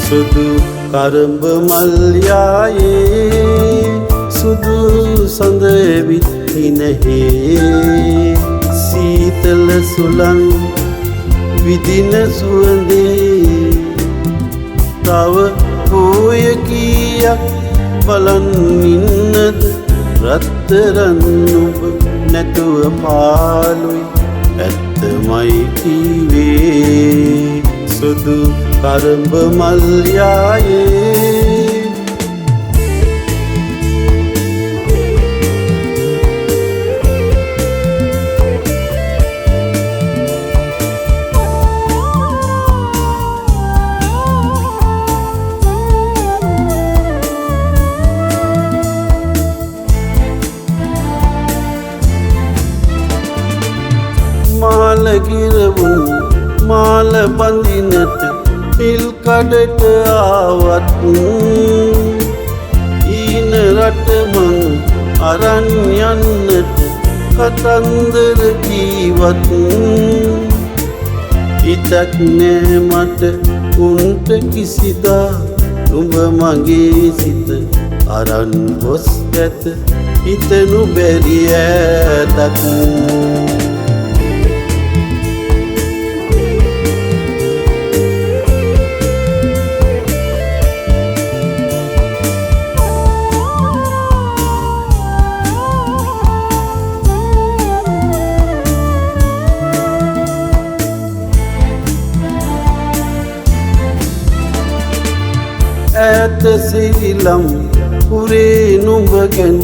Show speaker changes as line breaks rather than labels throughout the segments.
සුදු කරඹ මල් යායේ සුදු සඳ ඇවිත් හිනහේ සීතල සුළං විදින සුවඳේ තව පෝය කීයක් බලන් ඉන්නද රත්තරන් ඔබ නැතුව පාළුයි ඇත්තමයි කීවේ සුදු කරඹ මල් යායේ මාල ගිරවුන් මාල බඳිනට පිල් කඩට ආවත් ඊන රට මං අරන් යන්නට කතන්දර කීවත් හිතක් නෑ මට උන්ට කිසිදා නුඹ මගේ සිත අරන් ගොස් ඇත හිතනු බැරි ඈතක් ඈත සිරිලම් පුරේ නුඹ ගැන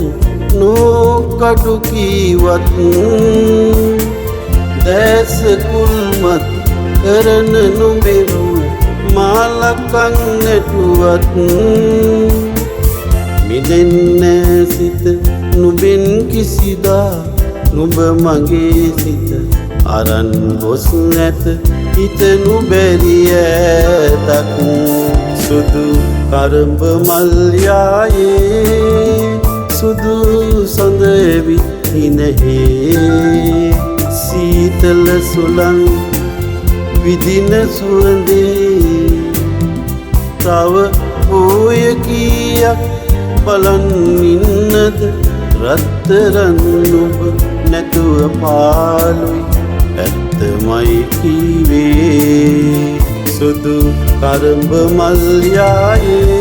නොකඩු කීවත් දැස කුල්මත් කරන නුඹෙරුව මාලකන් නැටුවත් මිදෙන්නේ සිත නුඹෙන් කිසිදා නුඹ මගේ සිත අරන් ගොස් නැත හිතනු බැරි ඈතක් සුදු කරඹ මල් යායේ සුදු සඳ ඇවිත් හිනහේ සීතල සුළං විදින සුවඳේ තව පෝය කීයක් බලන් ඉන්නද රත්තරන් ඔබ නැතුව පාළුයි ඇත්තමයි කීවේ සුදු කරඹ මල් යායේ